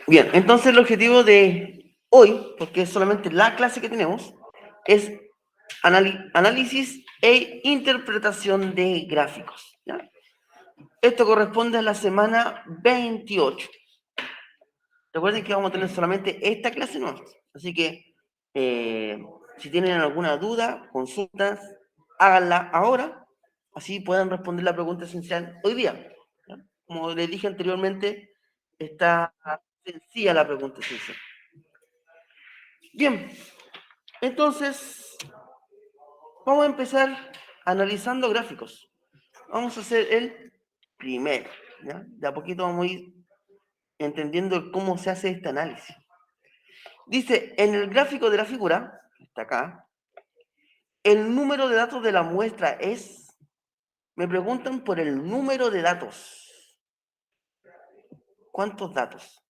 Bien, entonces el objetivo de hoy, porque es solamente la clase que tenemos, es análisis e interpretación de gráficos. ¿Ya? Esto corresponde a la semana 28. Recuerden que vamos a tener solamente esta clase nueva. Así que si tienen alguna duda, consultas, háganla ahora. Así puedan responder la pregunta esencial hoy día. ¿Ya? Como les dije anteriormente, está sencilla la pregunta esencial. Bien, entonces vamos a empezar analizando gráficos. Vamos a hacer el primero. ¿Ya? De a poquito vamos a ir entendiendo cómo se hace este análisis. Dice, en el gráfico de la figura, que está acá, el número de datos de la muestra es, me preguntan por el número de datos. ¿Cuántos datos?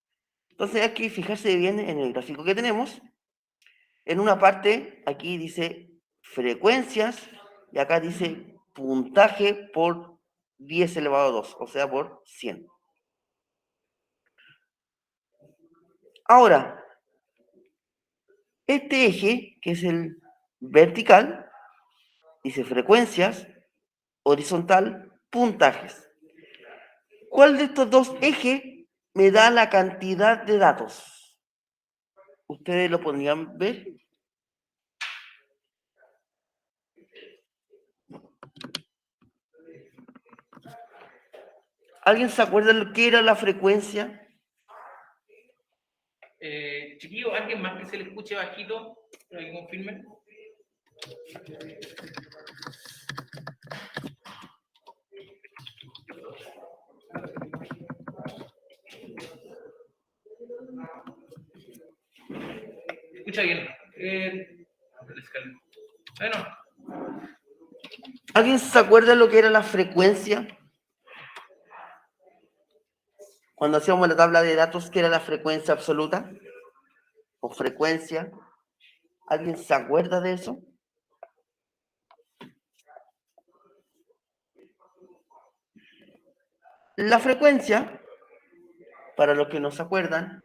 Entonces hay que fijarse bien en el gráfico que tenemos. En una parte, aquí dice frecuencias, y acá dice puntaje por 10 elevado a 2, o sea, por 100. Ahora, este eje, que es el vertical, dice frecuencias, horizontal, puntajes. ¿Cuál de estos dos ejes me da la cantidad de datos? ¿Ustedes lo podrían ver? ¿Alguien se acuerda de lo que era la frecuencia? Chiquillo, ¿alguien más que se le escuche bajito? ¿Para que confirmen? Escucha bien. Bueno. ¿Alguien se acuerda de lo que era la frecuencia? Cuando hacíamos la tabla de datos, ¿qué era la frecuencia absoluta? ¿O frecuencia? ¿Alguien se acuerda de eso? La frecuencia, para los que no se acuerdan,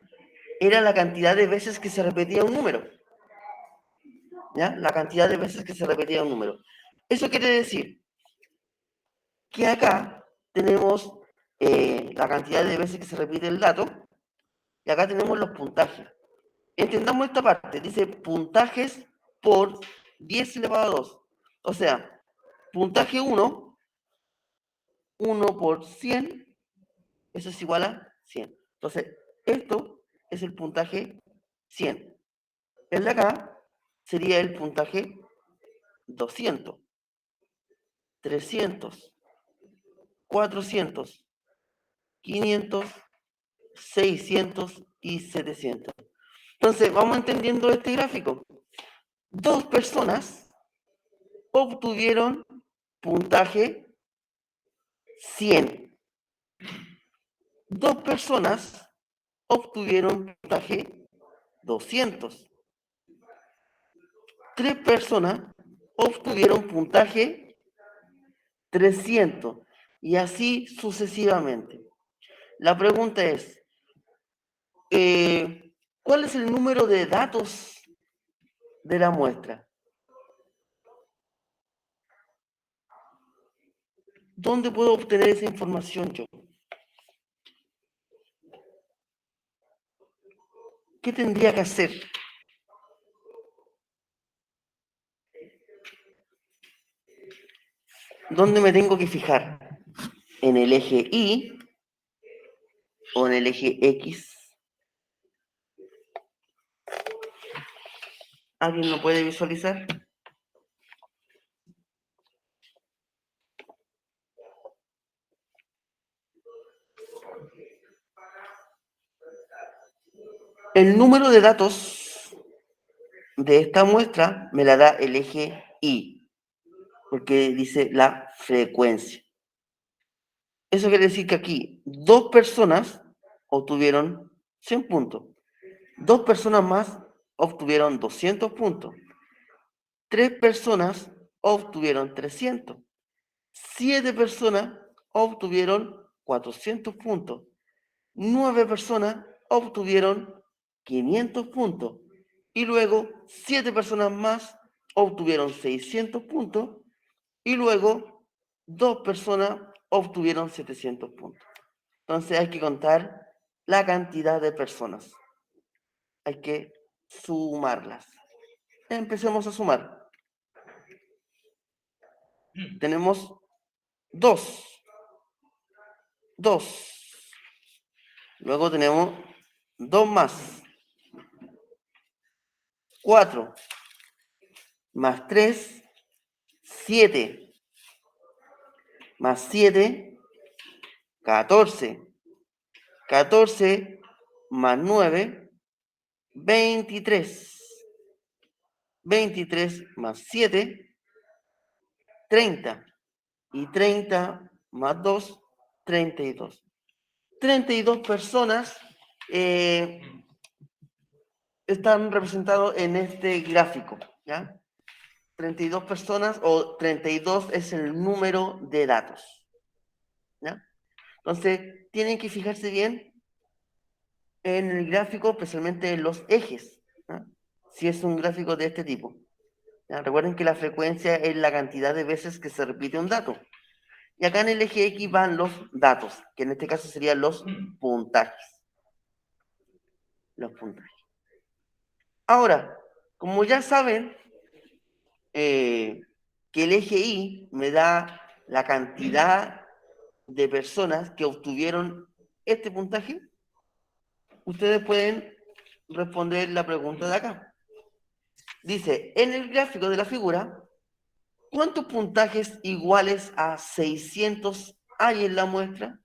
era la cantidad de veces que se repetía un número. ¿Ya? La cantidad de veces que se repetía un número. Eso quiere decir que acá tenemos la cantidad de veces que se repite el dato y acá tenemos los puntajes. Entendamos esta parte, dice puntajes por 10 elevado a 2. O sea, puntaje 1, 1 por 100, eso es igual a 100. Entonces, esto es el puntaje 100. El de acá sería el puntaje 200, 300, 400, 500, 600 y 700. Entonces, vamos entendiendo este gráfico. Dos personas obtuvieron puntaje 100. Dos personas obtuvieron puntaje 200. Tres personas obtuvieron puntaje 300. Y así sucesivamente. La pregunta es, ¿cuál es el número de datos de la muestra? ¿Dónde puedo obtener esa información yo? ¿Qué tendría que hacer? ¿Dónde me tengo que fijar? ¿En el eje Y o en el eje X? ¿Alguien lo puede visualizar? El número de datos de esta muestra me la da el eje Y, porque dice la frecuencia. Eso quiere decir que aquí dos personas obtuvieron 100 puntos. Dos personas más obtuvieron 200 puntos. Tres personas obtuvieron 300. 7 personas obtuvieron 400 puntos. 9 personas obtuvieron 500 puntos. Y luego 7 personas más obtuvieron 600 puntos. Y luego 2 personas obtuvieron 700 puntos. Entonces hay que contar la cantidad de personas. Hay que sumarlas. Empecemos a sumar. Tenemos 2. Luego tenemos 2 más. 4 más 3, 7. Más 7, 14. 14 más 9, 23. 23 más 7, 30. Y 30 más 2, 32. 32 personas están representados en este gráfico, ¿ya? 32 personas o 32 es el número de datos, ¿ya? Entonces, tienen que fijarse bien en el gráfico, especialmente en los ejes, ¿ya? Si es un gráfico de este tipo. ¿Ya? Recuerden que la frecuencia es la cantidad de veces que se repite un dato. Y acá en el eje X van los datos, que en este caso serían los puntajes. Los puntajes. Ahora, como ya saben, que el eje Y me da la cantidad de personas que obtuvieron este puntaje, ustedes pueden responder la pregunta de acá. Dice, en el gráfico de la figura, ¿cuántos puntajes iguales a 600 hay en la muestra?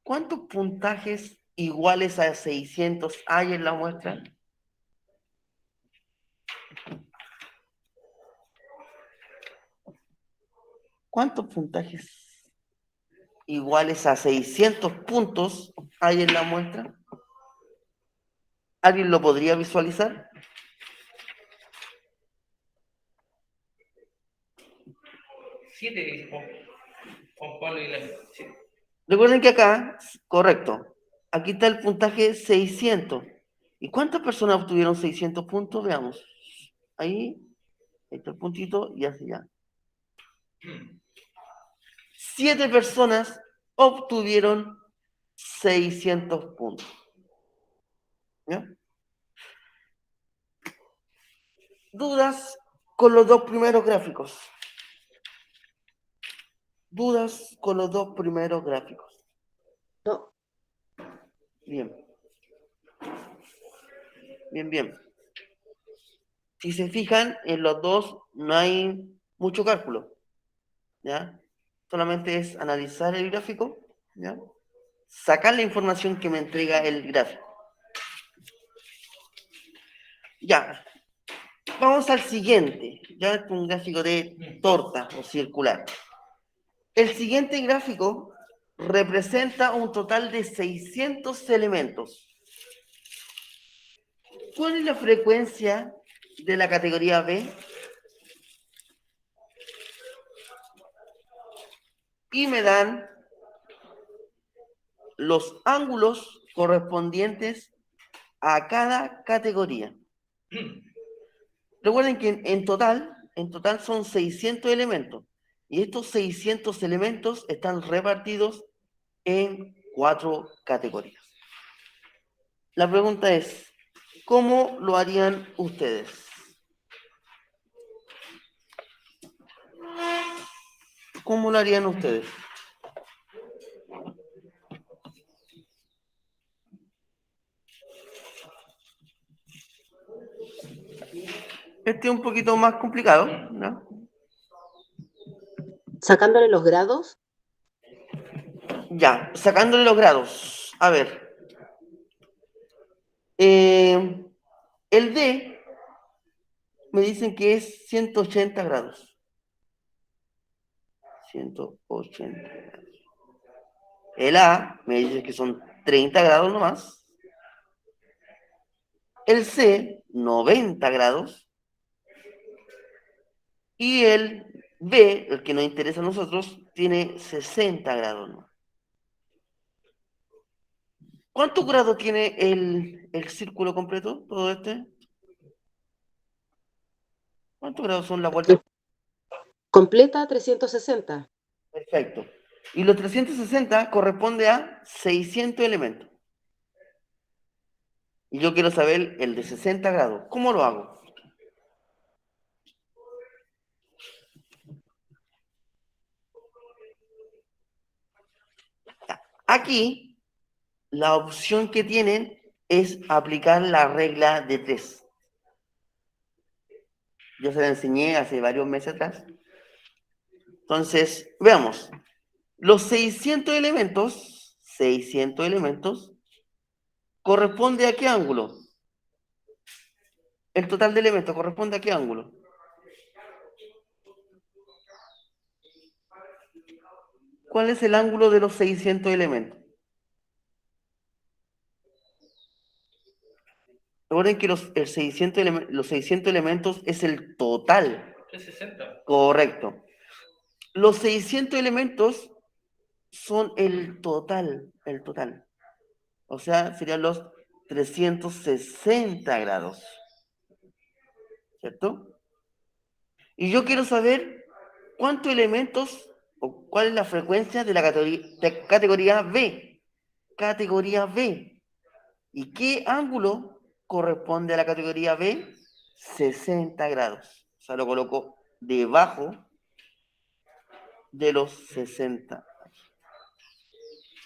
¿Cuántos puntajes iguales a 600 hay en la muestra? ¿Cuántos puntajes iguales a 600 puntos hay en la muestra? ¿Alguien lo podría visualizar? Siete, Juan Pablo y la... Sí. Recuerden que acá, correcto, aquí está el puntaje 600. ¿Y cuántas personas obtuvieron 600 puntos? Veamos. Ahí está el puntito y hacia allá. 7 personas obtuvieron 600 puntos. ¿Ya? ¿Dudas con los dos primeros gráficos? ¿Dudas con los dos primeros gráficos? No. Bien. Bien. Si se fijan, en los dos no hay mucho cálculo, ¿ya? Solamente es analizar el gráfico, ¿ya? Sacar la información que me entrega el gráfico. Ya. Vamos al siguiente. Ya es un gráfico de torta o circular. El siguiente gráfico representa un total de 600 elementos. ¿Cuál es la frecuencia de la categoría B? Y me dan los ángulos correspondientes a cada categoría. Recuerden que en total son 600 elementos. Y estos 600 elementos están repartidos en 4 categorías. La pregunta es, ¿cómo lo harían ustedes? ¿Cómo lo harían ustedes? Este es un poquito más complicado, ¿no? Sacándole los grados. Ya, sacándole los grados. A ver. El D me dicen que es 180 grados. 180 grados. El A me dice que son 30 grados nomás. El C, 90 grados. Y el B, el que nos interesa a nosotros, tiene 60 grados nomás. ¿Cuántos grados tiene el círculo completo? Todo este. ¿Cuántos grados son la vuelta? Completa 360. Perfecto. Y los 360 corresponde a 600 elementos. Y yo quiero saber el de 60 grados. ¿Cómo lo hago? Aquí, la opción que tienen es aplicar la regla de 3. Yo se la enseñé hace varios meses atrás. Entonces, veamos. Los 600 elementos, ¿corresponde a qué ángulo? El total de elementos corresponde a qué ángulo. ¿Cuál es el ángulo de los 600 elementos? Recuerden que los 600 elementos es el total. 360. Correcto. Los 600 elementos son el total, el total. O sea, serían los 360 grados. ¿Cierto? Y yo quiero saber cuántos elementos o cuál es la frecuencia de la categoría B. Categoría B. ¿Y qué ángulo corresponde a la categoría B? 60 grados. O sea, lo coloco debajo de los 60.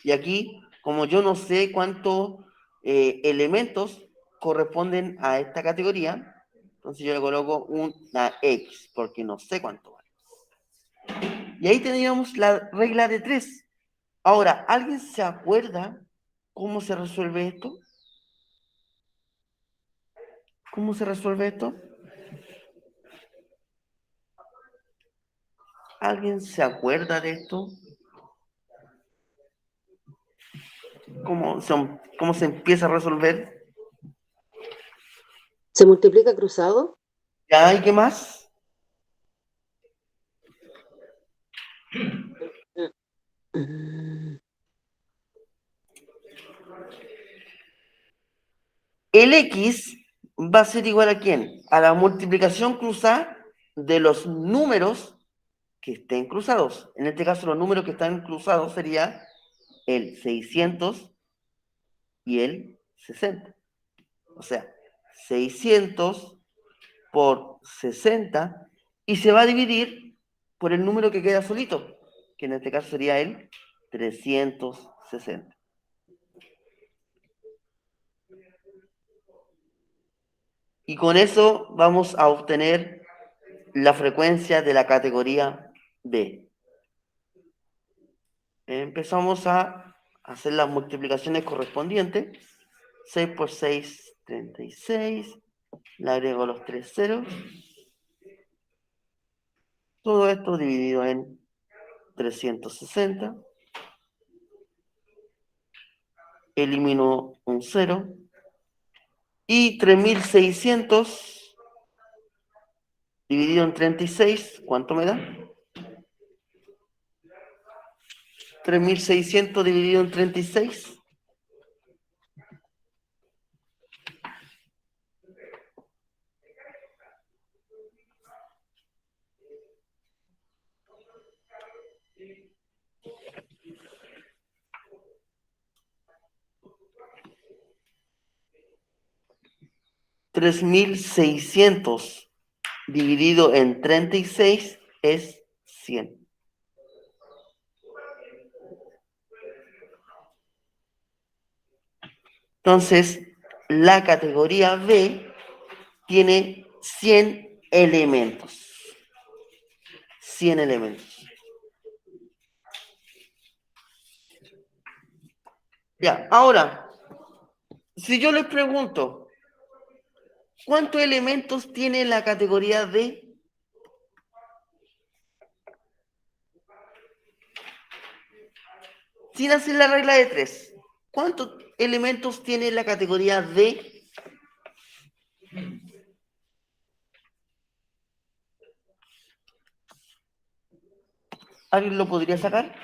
Y aquí, como yo no sé cuántos elementos corresponden a esta categoría, entonces yo le coloco una X, porque no sé cuánto vale. Y ahí teníamos la regla de 3. Ahora, ¿alguien se acuerda cómo se resuelve esto? ¿Cómo se resuelve esto? ¿Alguien se acuerda de esto? ¿Cómo se empieza a resolver? ¿Se multiplica cruzado? ¿Ya hay qué más? Mm, El X va a ser igual a ¿quién? A la multiplicación cruzada de los números que estén cruzados. En este caso, los números que están cruzados sería el 600 y el 60. O sea, 600 por 60 y se va a dividir por el número que queda solito, que en este caso sería el 360. Y con eso vamos a obtener la frecuencia de la categoría B. Empezamos a hacer las multiplicaciones correspondientes. 6 por 6, 36. Le agrego los 3 ceros. Todo esto dividido en 360. Elimino un 0. Y 3600 dividido en 36, ¿cuánto me da? 3600 dividido en 36. 3600 dividido en 36 es 100. Entonces, la categoría B tiene 100 elementos. 100 elementos. Ya, ahora, si yo les pregunto, ¿cuántos elementos tiene la categoría D? Sin hacer la regla de 3. ¿Cuántos elementos tiene la categoría D? ¿Alguien lo podría sacar?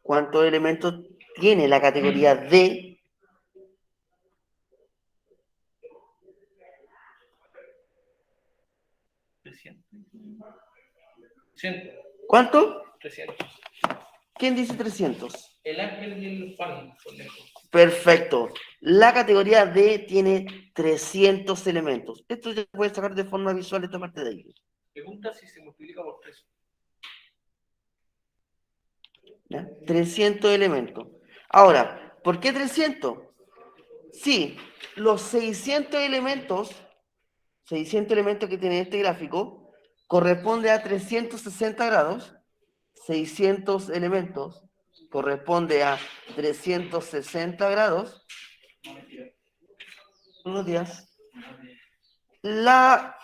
¿Cuántos elementos tiene la categoría D? ¿Cuánto? 300. ¿Quién dice 300? El ángel y el Juan. Por lejos. Perfecto. La categoría D tiene 300 elementos. Esto se puede sacar de forma visual esta parte de ahí. Pregunta si se multiplica por 3. ¿Ya? 300 elementos. Ahora, ¿por qué 300? Sí, los 600 elementos que tiene este gráfico, corresponde a 360 grados. 600 elementos corresponde a 360 grados. Unos días. La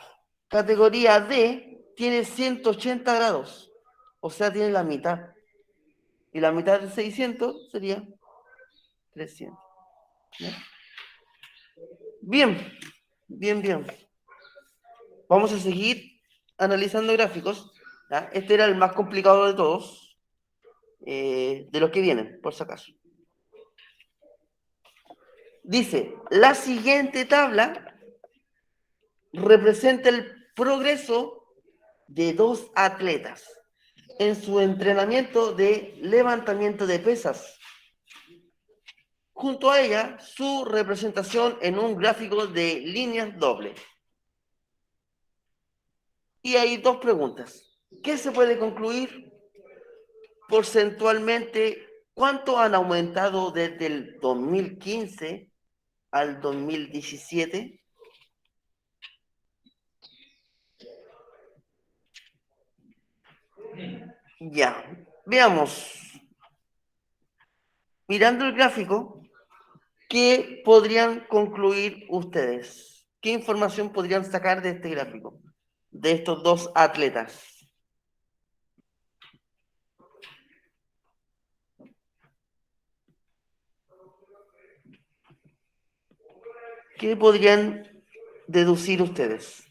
categoría D tiene 180 grados, o sea, tiene la mitad. Y la mitad de 600 sería 300. ¿Ya? Bien, bien, bien. Vamos a seguir analizando gráficos. ¿Ya? Este era el más complicado de todos, de los que vienen, por si acaso. Dice, la siguiente tabla representa el progreso de dos atletas en su entrenamiento de levantamiento de pesas. Junto a ella, su representación en un gráfico de líneas dobles. Y hay dos preguntas. ¿Qué se puede concluir porcentualmente? ¿Cuánto han aumentado desde el 2015 al 2017? Ya, veamos. Mirando el gráfico, ¿qué podrían concluir ustedes? ¿Qué información podrían sacar de este gráfico? De estos dos atletas. ¿Qué podrían deducir ustedes?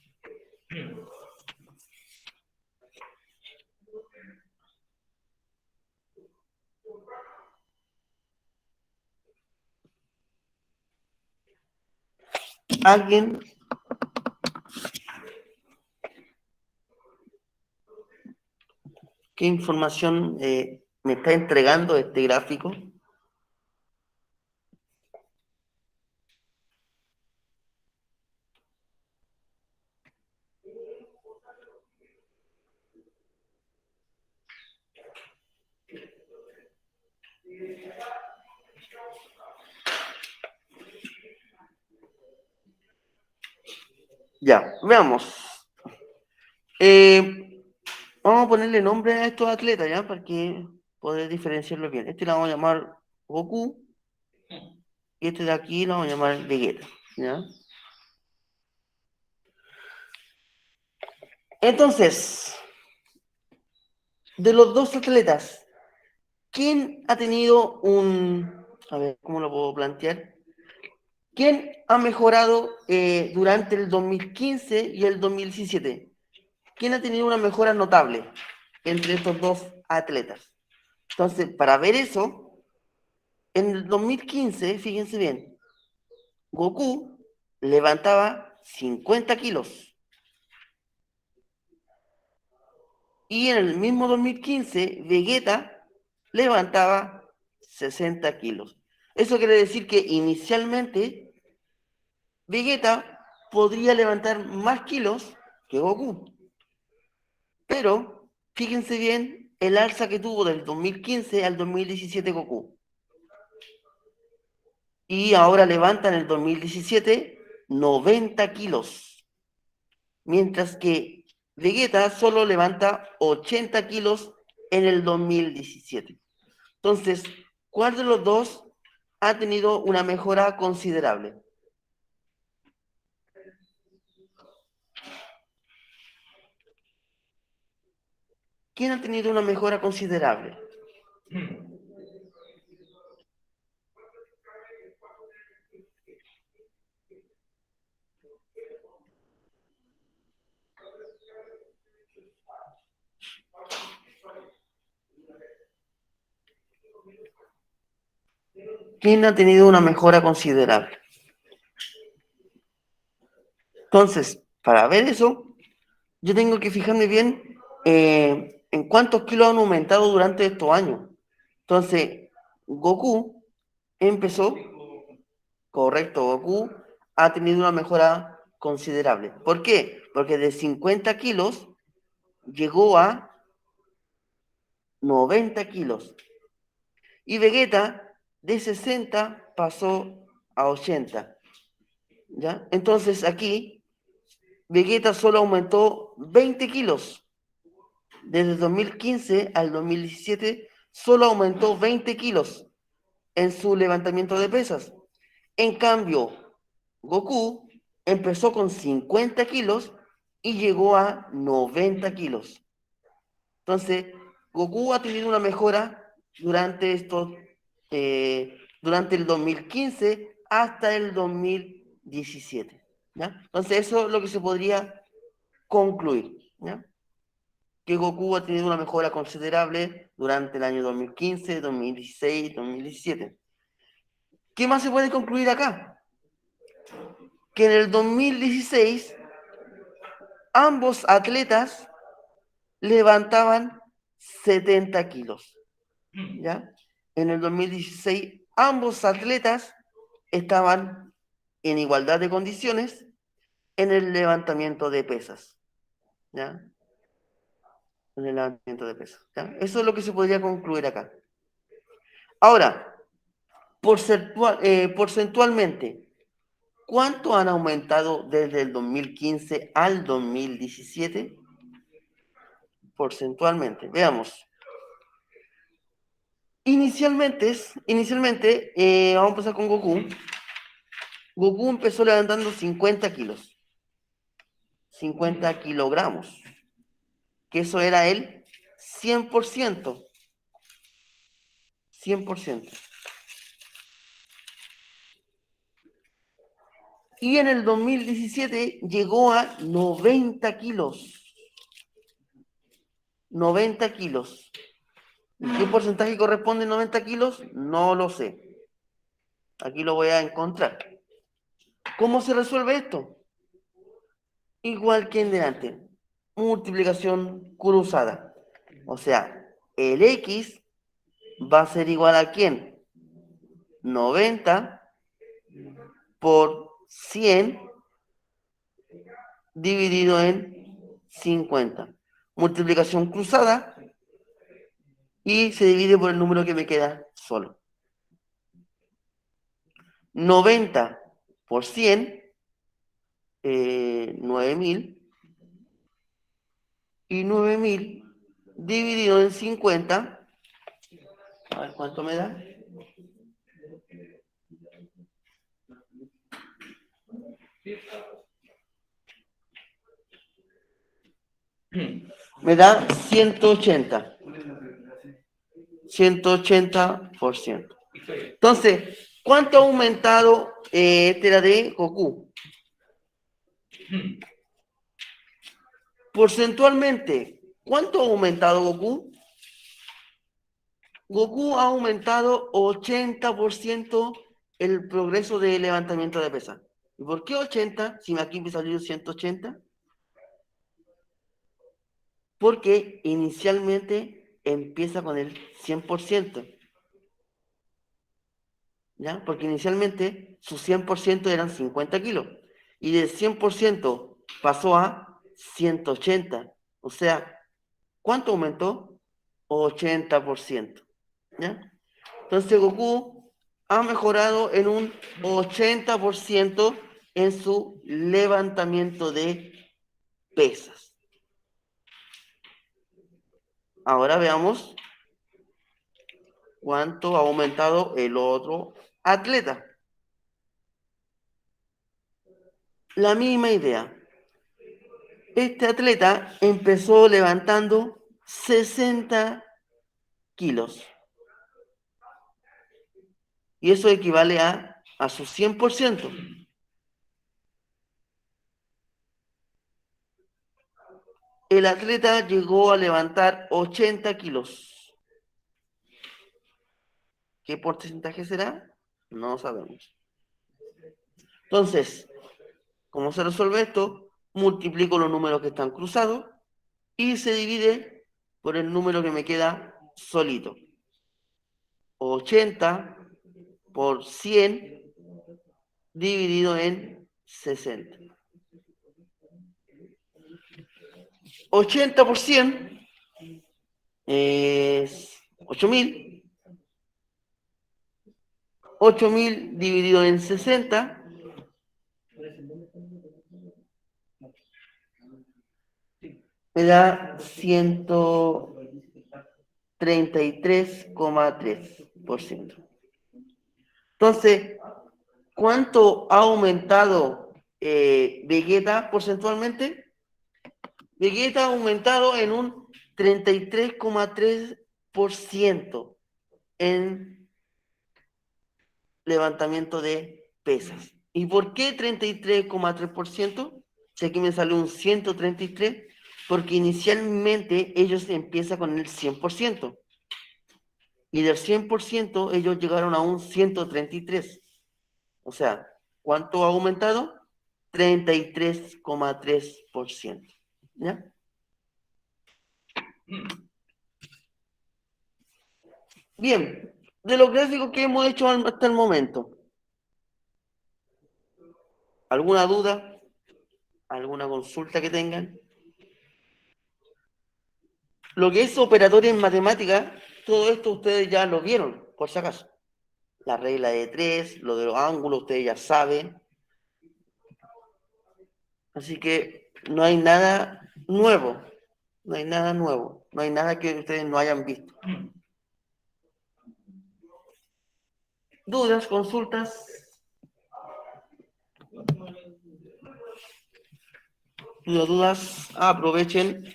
¿Alguien? ¿Qué información me está entregando este gráfico? Ya, veamos. Vamos a ponerle nombre a estos atletas, ¿ya? Para que poder diferenciarlos bien. Este lo vamos a llamar Goku. Y este de aquí lo vamos a llamar Vegeta, ¿ya? Entonces, de los dos atletas, ¿quién ha tenido un... A ver, ¿cómo lo puedo plantear? ¿Quién ha mejorado durante el 2015 y el 2017? ¿Quién ha tenido una mejora notable entre estos dos atletas? Entonces, para ver eso, en el 2015, fíjense bien, Goku levantaba 50 kilos. Y en el mismo 2015, Vegeta levantaba 60 kilos. Eso quiere decir que inicialmente Vegeta podría levantar más kilos que Goku. Pero fíjense bien el alza que tuvo del 2015 al 2017 Goku. Y ahora levanta en el 2017 90 kilos. Mientras que Vegeta solo levanta 80 kilos en el 2017. Entonces, ¿cuál de los dos ha tenido una mejora considerable? ¿Quién ha tenido una mejora considerable? ¿Quién ha tenido una mejora considerable? Entonces, para ver eso, yo tengo que fijarme bien en cuántos kilos han aumentado durante estos años. Entonces, Goku empezó, correcto, Goku ha tenido una mejora considerable. ¿Por qué? Porque de 50 kilos llegó a 90 kilos. Y Vegeta de 60 pasó a 80. ¿Ya? Entonces aquí Vegeta solo aumentó 20 kilos. Desde 2015 al 2017 solo aumentó 20 kilos en su levantamiento de pesas. En cambio, Goku empezó con 50 kilos y llegó a 90 kilos. Entonces, Goku ha tenido una mejora durante durante el 2015 hasta el 2017. ¿Ya? Entonces, eso es lo que se podría concluir. ¿Ya? Que Goku ha tenido una mejora considerable durante el año 2015, 2016, 2017. ¿Qué más se puede concluir acá? Que en el 2016 ambos atletas levantaban 70 kilos. ¿Ya? En el 2016 ambos atletas estaban en igualdad de condiciones en el levantamiento de pesas. ¿Ya? En el levantamiento de pesas. ¿Ya? Eso es lo que se podría concluir acá. Ahora, porcentualmente, ¿cuánto han aumentado desde el 2015 al 2017? Porcentualmente, veamos. Inicialmente, vamos a empezar con Goku. Goku empezó levantando 50 kilos, 50 kilogramos, que eso era el 100%, 100%. Y en el 2017 llegó a 90 kilos, 90 kilos. ¿Y qué porcentaje corresponde a 90 kilos? No lo sé. Aquí lo voy a encontrar. ¿Cómo se resuelve esto? Igual que en delante. Multiplicación cruzada. O sea, el X va a ser igual a ¿quién? 90 por 100 dividido en 50. Multiplicación cruzada y se divide por el número que me queda solo. 90 por 100, 9000. Y 9000 dividido en 50. A ver cuánto me da. Me da 180. 180%. Entonces, ¿cuánto ha aumentado este era de Goku? Porcentualmente, ¿cuánto ha aumentado Goku? Goku ha aumentado 80% el progreso de levantamiento de pesas. ¿Y por qué 80? Si aquí me salió 180. Porque inicialmente empieza con el 100%. ¿Ya? Porque inicialmente su 100% eran 50 kilos. Y del 100% pasó a 180. O sea, ¿cuánto aumentó? 80%. ¿Ya? Entonces Goku ha mejorado en un 80% en su levantamiento de pesas. Ahora veamos cuánto ha aumentado el otro atleta. La misma idea. Este atleta empezó levantando 60 kilos. Y eso equivale a su 100%. El atleta llegó a levantar 80 kilos. ¿Qué porcentaje será? No sabemos. Entonces, ¿cómo se resuelve esto? Multiplico los números que están cruzados y se divide por el número que me queda solito. 80 por 100 dividido en 60. 80 por 100 es 8.000. 8.000 dividido en 60 me da 133,3%. Entonces, ¿cuánto ha aumentado Vegeta porcentualmente? Vegeta ha aumentado en un 33,3% en levantamiento de pesas. ¿Y por qué 33,3%? Si aquí me salió un 133, porque inicialmente ellos empiezan con el 100%. Y del 100% ellos llegaron a un 133. O sea, ¿cuánto ha aumentado? 33,3%. ¿Ya? Bien, de los gráficos que hemos hecho hasta el momento, ¿alguna duda? ¿Alguna consulta que tengan? Lo que es operatoria en matemática, todo esto ustedes ya lo vieron, por si acaso. La regla de 3, lo de los ángulos, ustedes ya saben. Así que no hay nada nuevo. No hay nada nuevo. No hay nada que ustedes no hayan visto. ¿Dudas, consultas? ¿Dudas? Aprovechen.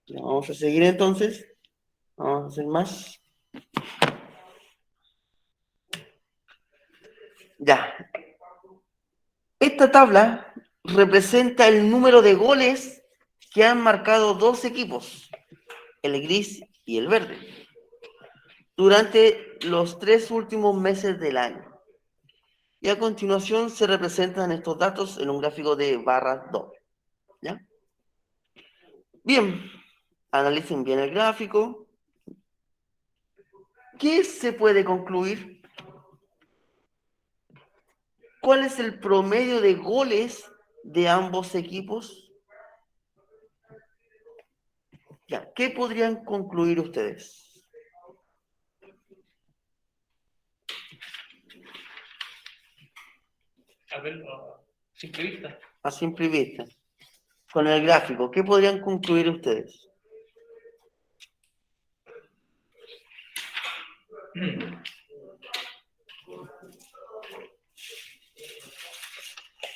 Ya, vamos a seguir entonces. Vamos a hacer más. Ya. Esta tabla representa el número de goles que han marcado dos equipos, el gris y el verde, durante los 3 últimos meses del año. Y a continuación se representan estos datos en un gráfico de barra doble. ¿Ya? Bien, analicen bien el gráfico. ¿Qué se puede concluir? ¿Cuál es el promedio de goles de ambos equipos? Ya, ¿qué podrían concluir ustedes? A ver, simple vista. A simple vista. Con el gráfico, ¿qué podrían concluir ustedes?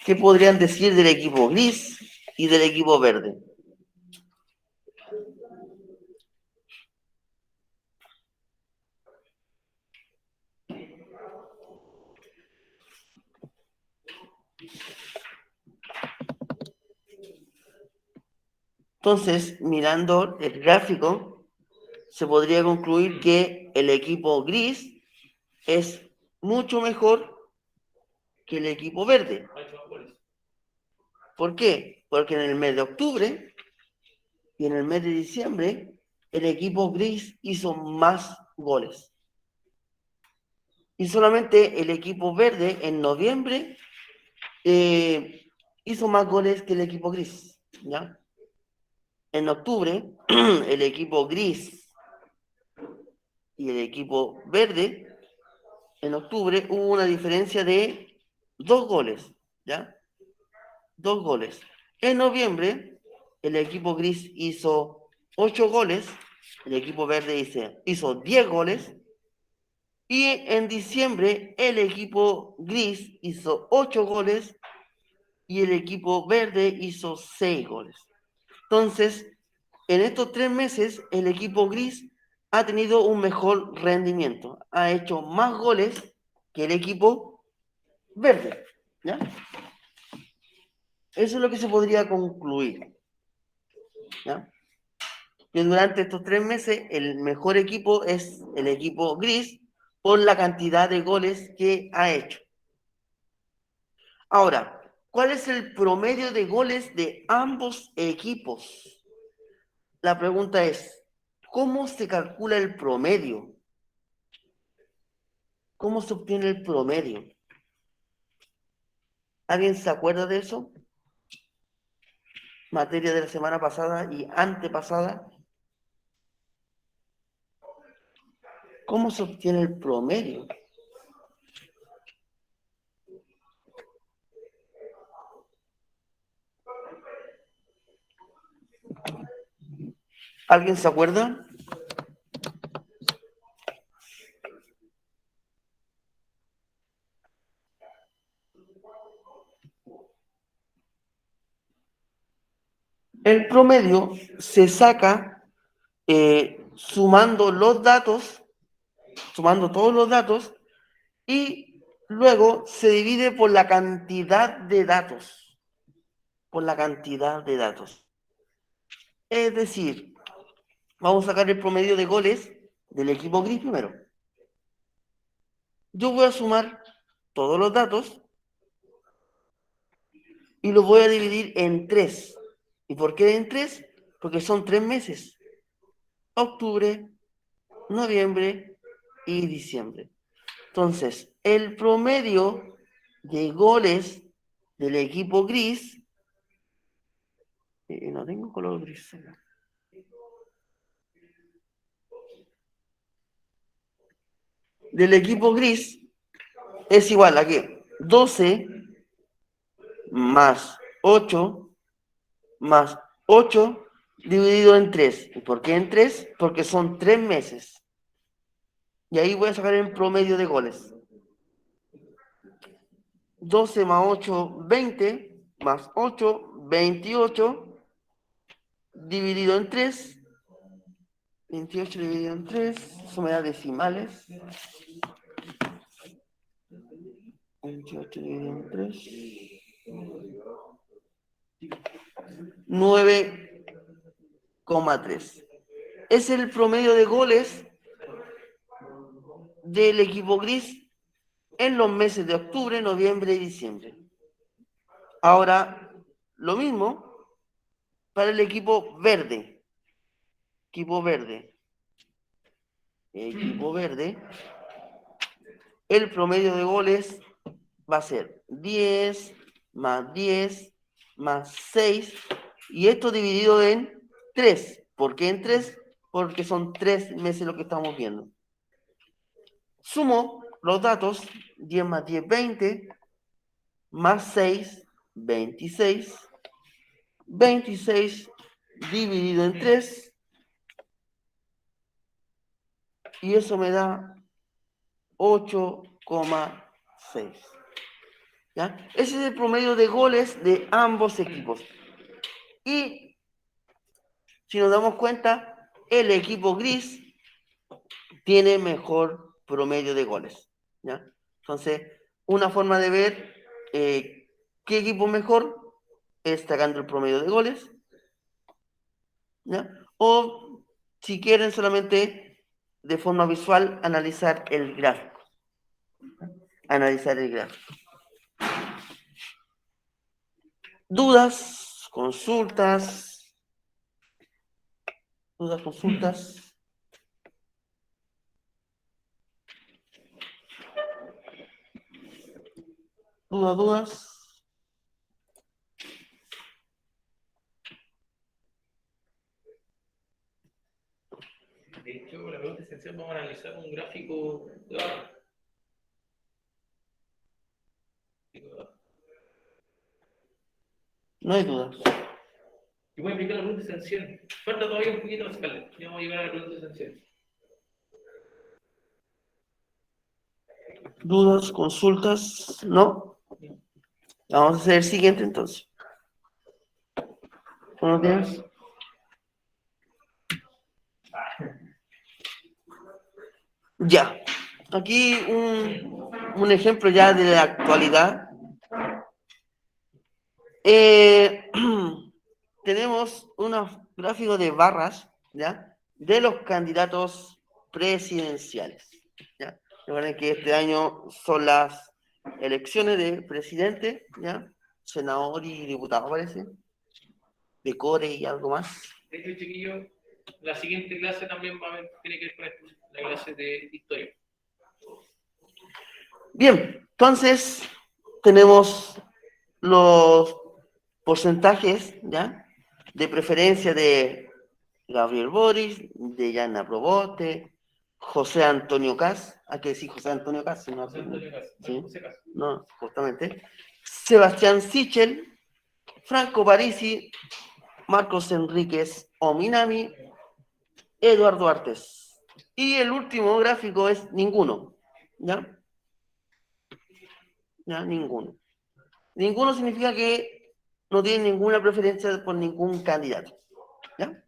¿Qué podrían decir del equipo gris y del equipo verde? Entonces, mirando el gráfico, se podría concluir que el equipo gris es mucho mejor que el equipo verde. ¿Por qué? Porque en el mes de octubre y en el mes de diciembre, el equipo gris hizo más goles. Y solamente el equipo verde en noviembre hizo más goles que el equipo gris. ¿Ya? En octubre, el equipo gris y el equipo verde, en octubre hubo una diferencia de 2 goles. ¿Ya? 2 goles. En noviembre, el equipo gris hizo 8 goles, el equipo verde hizo 10 goles, y en diciembre el equipo gris hizo 8 goles y el equipo verde hizo 6 goles. Entonces, en estos 3 meses, el equipo gris ha tenido un mejor rendimiento, ha hecho más goles que el equipo verde. ¿Ya? Eso es lo que se podría concluir. ¿Ya? que durante estos 3 meses el mejor equipo es el equipo gris por la cantidad de goles que ha hecho. Ahora, ¿cuál es el promedio de goles de ambos equipos? La pregunta es, ¿cómo se calcula el promedio? ¿Cómo se obtiene el promedio? ¿Alguien se acuerda de eso? Materia de la semana pasada y antepasada. ¿Cómo se obtiene el promedio? ¿Alguien se acuerda? El promedio se saca sumando los datos, sumando todos los datos, y luego se divide por la cantidad de datos. Por la cantidad de datos. Es decir, vamos a sacar el promedio de goles del equipo gris primero. Yo voy a sumar todos los datos y los voy a dividir en 3. ¿Y por qué en 3? Porque son 3 meses. Octubre, noviembre y diciembre. Entonces, el promedio de goles del equipo gris, no tengo color gris. Del equipo gris es igual a que 12 más 8 más 8 dividido en 3. ¿Y por qué en 3? Porque son 3 meses. Y ahí voy a sacar el promedio de goles. 12 más 8, 20, más 8, 28, dividido en 3. 28 dividido en 3, eso me da decimales. 28 dividido en 3. 9,3. Es el promedio de goles del equipo gris en los meses de octubre, noviembre y diciembre. Ahora, lo mismo para el equipo verde. Equipo verde. Equipo verde. El promedio de goles va a ser 10 más 10 más 6. Y esto dividido en 3. ¿Por qué en 3? Porque son 3 meses lo que estamos viendo. Sumo los datos. 10 más 10, 20. Más 6, 26. 26 dividido en 3. Y eso me da 8,6. ¿Ya? Ese es el promedio de goles de ambos equipos. Y si nos damos cuenta, el equipo gris tiene mejor promedio de goles. ¿Ya? Entonces, una forma de ver qué equipo es mejor es sacando el promedio de goles. ¿Ya? O si quieren solamente de forma visual analizar el gráfico. Analizar el gráfico. ¿Dudas? ¿Consultas? ¿Dudas? ¿Consultas? ¿Dudas? De hecho, la pregunta esencial, vamos a analizar un gráfico de barra. No hay dudas. Y voy a explicar la pregunta esencial. Falta todavía un poquito más escala. Ya vamos a llegar a la pregunta esencial. ¿Dudas? ¿Consultas? ¿No? Vamos a hacer el siguiente entonces. ¿Buenos días? Ya. Aquí un ejemplo ya de la actualidad. Tenemos unos gráficos de barras ¿ya? De los candidatos presidenciales, ¿ya? Recuerden que este año son las elecciones de presidente, ¿ya? Senador y diputado, parece, de core y algo más. De hecho, chiquillo, la siguiente clase también tiene que ver con esto, la clase de historia. Bien, entonces tenemos los porcentajes, ¿ya? De preferencia de Gabriel Boric, de Yana Proboste, José Antonio Caz, hay que decir José Antonio Caz, si no, José Antonio Caz, sí, José Caz. no, justamente, Sebastián Sichel, Franco Parisi, Marcos Enríquez Ominami, Eduardo Artes. Y el último gráfico es ninguno, ¿ya? ¿Ya? Ninguno. Ninguno significa que no tiene ninguna preferencia por ningún candidato, ¿ya?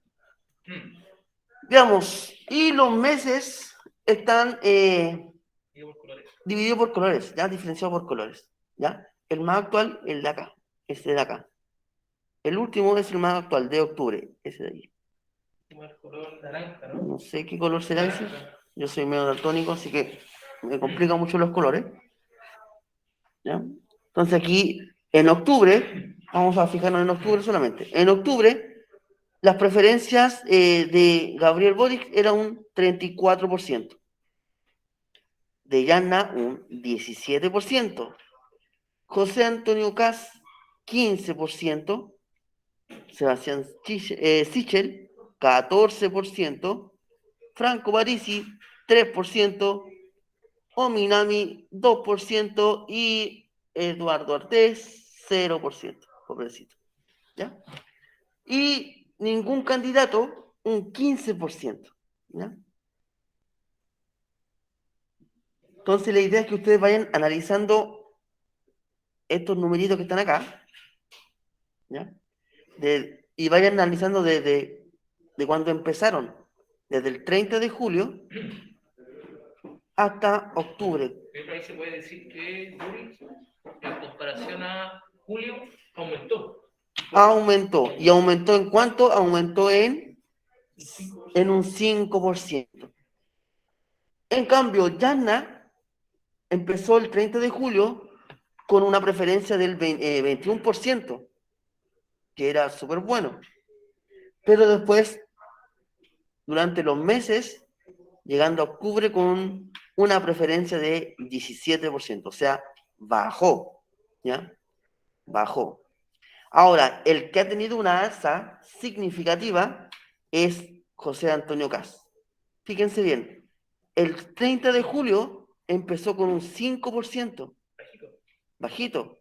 Veamos, y los meses están divididos por colores, ¿ya? Diferenciados por colores, ¿ya? El más actual, el de acá, este de acá. El último es el más actual, de octubre, ese de ahí. El color naranja, ¿no? No sé qué color será ese. Yo soy medio daltónico, así que me complican mucho los colores, ¿ya? Entonces aquí, en octubre, vamos a fijarnos en octubre solamente. En octubre, las preferencias de Gabriel Boric eran un 34%. De Yanna, un 17%. José Antonio Caz, 15%. Sebastián Sichel, 14%. Franco Parisi, 3%. Ominami, 2%. Y Eduardo Artés, 0%. Pobrecito. ¿Ya? Y ningún candidato, un 15%. ¿Ya? Entonces la idea es que ustedes vayan analizando estos numeritos que están acá, ¿ya? Y vayan analizando de cuando empezaron, desde el 30 de julio hasta octubre. Pero ahí se puede decir que Boric, en comparación a julio, aumentó. Aumentó. ¿Y aumentó en cuánto? Aumentó en un 5%. En cambio, Yanna empezó el 30 de julio con una preferencia del 21%, que era súper bueno. Pero después, durante los meses, llegando a octubre con una preferencia de 17%, o sea, bajó, ¿ya? Bajó. Ahora, el que ha tenido una alza significativa es José Antonio Caz. Fíjense bien, el 30 de julio empezó con un 5%, bajito,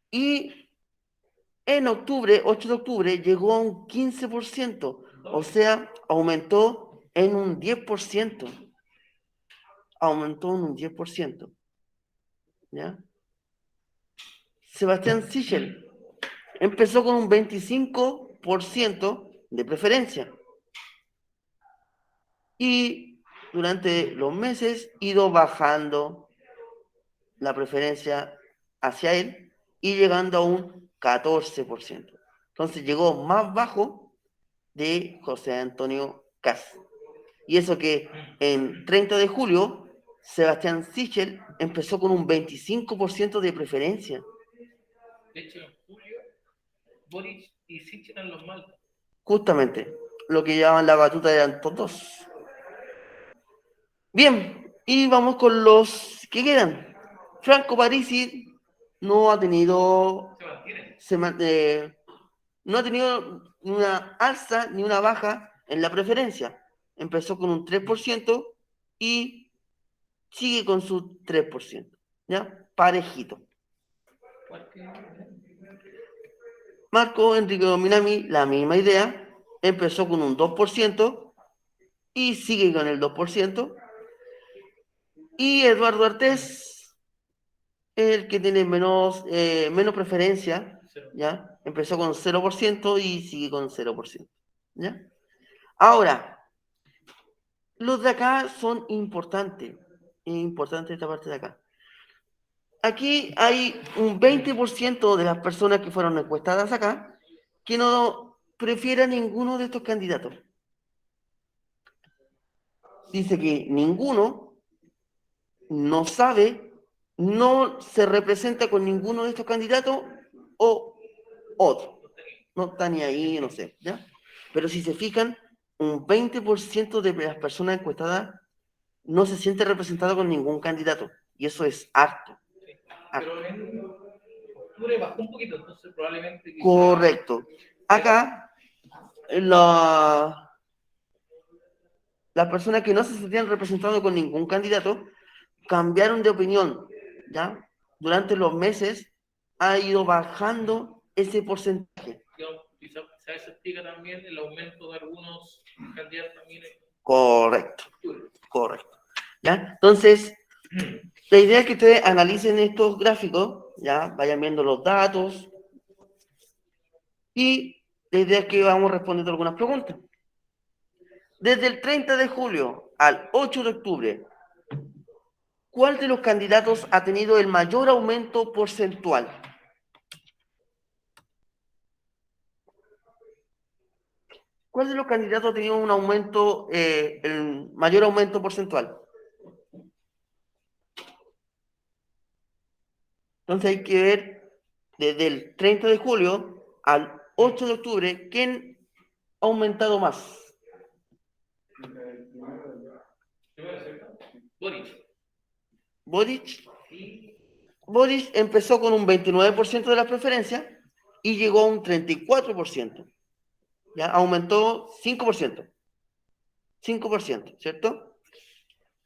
y en octubre, 8 de octubre, llegó a un 15%, o sea, aumentó en un 10%. Aumentó en un 10%. ¿Ya? Sebastián Sichel empezó con un 25% de preferencia. Y durante los meses ha ido bajando la preferencia hacia él y llegando a un 14%. Entonces llegó más bajo de José Antonio Caz. Y eso que en 30 de julio, Sebastián Sichel empezó con un 25% de preferencia. De hecho, en julio, Boric y Sichel eran los malos. Justamente, lo que llamaban la batuta eran todos. Bien, y vamos con los que quedan. Franco Parisi no ha tenido, no ha tenido ni una alza ni una baja en la preferencia. Empezó con un 3% y sigue con su 3%. ¿Ya? Parejito. Marco Enrique Dominami, la misma idea. Empezó con un 2% y sigue con el 2%. Y Eduardo Artés, el que tiene menos preferencia, ¿ya? Empezó con 0% y sigue con 0%. ¿Ya? Ahora, los de acá son importantes. Es importante esta parte de acá. Aquí hay un 20% de las personas que fueron encuestadas acá que no prefieren ninguno de estos candidatos. dice que ninguno no sabe, no se representa con ninguno de estos candidatos o otro. No está ni ahí, no sé, ¿ya? Pero si se fijan, un 20% de las personas encuestadas no se siente representado con ningún candidato. Y eso es harto. Pero en octubre bajó un poquito, entonces probablemente quizá- Correcto. Acá, las personas que no se sentían representadas con ningún candidato cambiaron de opinión, ¿ya? Durante los meses ha ido bajando ese porcentaje. quizá eso explica también el aumento de algunos candidatos también en Correcto, octubre. correcto. ¿Ya? Entonces, la idea es que ustedes analicen estos gráficos, ¿ya? Vayan viendo los datos y la idea es que vamos respondiendo algunas preguntas. Desde el 30 de julio al 8 de octubre, ¿cuál de los candidatos ha tenido el mayor aumento porcentual? ¿Cuál de los candidatos ha tenido un aumento, el mayor aumento porcentual? Entonces hay que ver desde el 30 de julio al 8 de octubre quién ha aumentado más. Boric. Boric. Y Boric empezó con un 29% de las preferencias y llegó a un 34%. ¿Ya? Aumentó 5%. 5%, ¿cierto?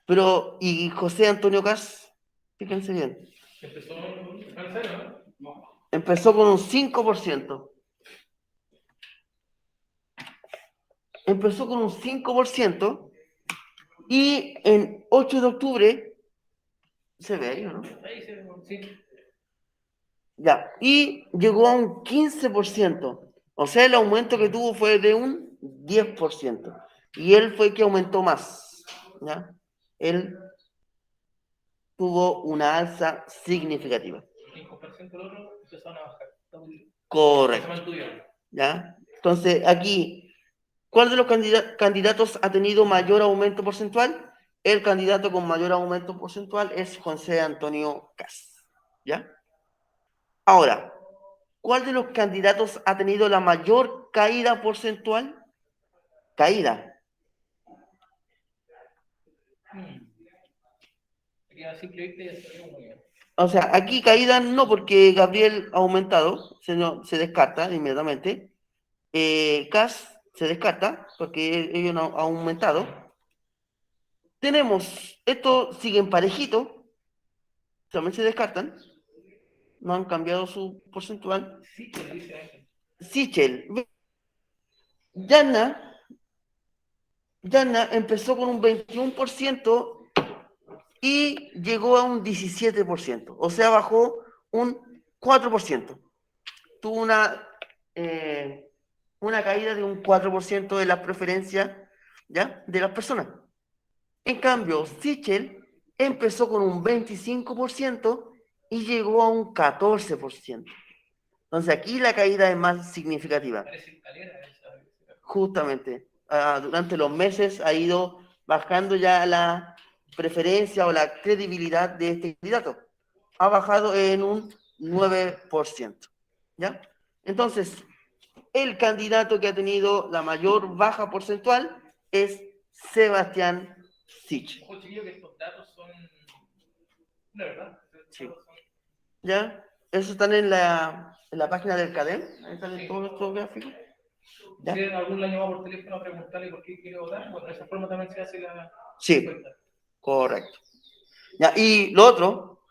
Pero, ¿y José Antonio Caz? Fíjense bien. empezó a cero, ¿no? Empezó con un 5%. Empezó con un 5% y en 8 de octubre, se ve ahí, ¿o no? Ahí se, sí. Ya, y llegó a un 15%. O sea, el aumento que tuvo fue de un 10%. Y él fue el que aumentó más. ¿Ya? Él tuvo una alza significativa. En comparación con el otro, empezaron a bajar. Se Correcto. mantuvieron. ¿Ya? Entonces, aquí, ¿cuál de los candidatos ha tenido mayor aumento porcentual? El candidato con mayor aumento porcentual es José Antonio Caz. ¿Ya? Ahora, ¿cuál de los candidatos ha tenido la mayor caída porcentual? Caída. Sería simplemente ya sabemos muy bien. O sea, aquí caída no porque Gabriel ha aumentado, se descarta inmediatamente. Cas se descarta porque ellos no han aumentado. Tenemos, estos siguen parejitos, también se descartan, no han cambiado su porcentual. Sí, que dice ahí. Sichel, Yana empezó con un 21% y llegó a un 17%, o sea, bajó un 4%. Tuvo una caída de un 4% de las preferencias, ¿ya? De las personas. En cambio, Sichel empezó con un 25% y llegó a un 14%. Entonces aquí la caída es más significativa. Parece escalera esa. Justamente, durante los meses ha ido bajando ya la preferencia o la credibilidad de este candidato. Ha bajado en un 9%. ¿Ya? Entonces, el candidato que ha tenido la mayor baja porcentual es Sebastián Sichel. Ojo, chiquillo, que estos datos son. La verdad. Sí. Son- ¿Ya? Eso están en la página del CADEM. Ahí salen todos estos gráficos. ¿Ya? Si algún año va por teléfono a preguntarle por qué quiere votar, bueno, de esa forma también se hace la Sí, encuesta. correcto. ¿Ya? Y lo otro,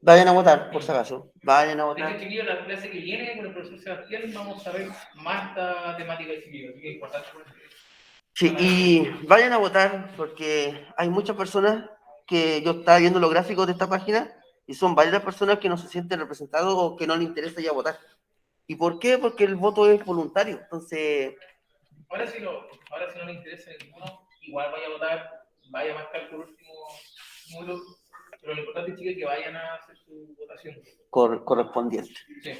vayan a votar, por si acaso. Vayan a De hecho, votar. chiquillos, la clase que viene con el profesor Sebastián vamos a ver más esta temática de chiquillos, así que es importante. Sí, y vayan a votar porque hay muchas personas que yo estaba viendo los gráficos de esta página y son varias personas que no se sienten representados o que no les interesa ya votar. ¿Y por qué? Porque el voto es voluntario. Entonces, Ahora si no le interesa ninguno, igual vaya a votar, vaya a marcar por último número, pero lo importante, chicos, es que vayan a hacer su votación. correspondiente. Sí.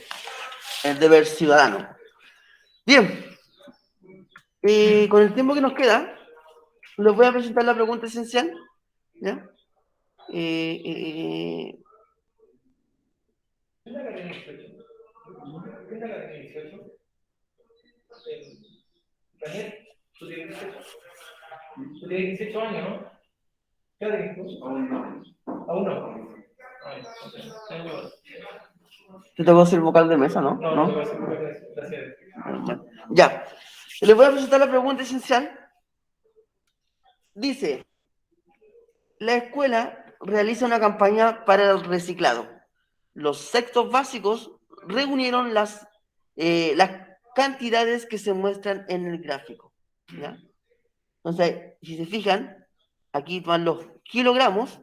El deber ciudadano. Bien. Con el tiempo que nos queda, Les voy a presentar la pregunta esencial, ¿ya? ¿Qué es la cadena 18? ¿Qué es la cadena 18? Daniel, tú tienes 18. Tú tienes 18 años, ¿no? ¿Qué edad tienes tú? Aún no. Te tengo que hacer vocal de mesa, ¿no? No, no te voy a hacer vocal de mesa. Gracias. Ya. Les voy a presentar la pregunta esencial. Dice, la escuela realiza una campaña para el reciclado. Los sextos básicos reunieron las cantidades que se muestran en el gráfico, ¿ya? Entonces, si se fijan, aquí van los kilogramos,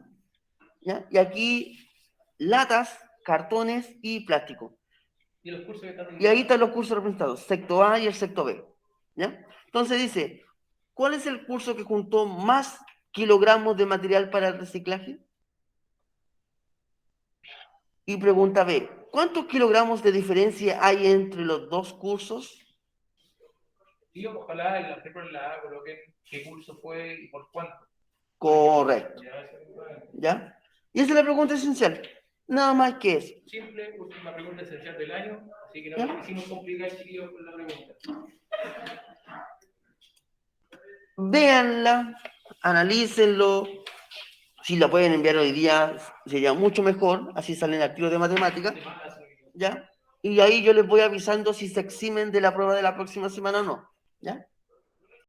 ¿ya? Y aquí latas, cartones y plástico. ¿Y los cursos que están Y ahí están los cursos representados, secto A y el secto B, ¿ya? Entonces dice, ¿cuál es el curso que juntó más kilogramos de material para el reciclaje? Y pregunta B, ¿cuántos kilogramos de diferencia hay entre los dos cursos? Sí, ojalá en la ejemplo en la A coloquen qué curso fue y por cuánto. Correcto. ¿Ya? Y esa es la pregunta esencial. Nada más que eso. Simple, última pregunta esencial del año, así que no ¿Ya? nos quisimos complicar, chiquillos, con la pregunta. Véanla, analícenlo. Si la pueden enviar hoy día, sería mucho mejor. Así salen archivos de matemáticas. ¿Ya? Y ahí yo les voy avisando si se eximen de la prueba de la próxima semana o no. ¿Ya?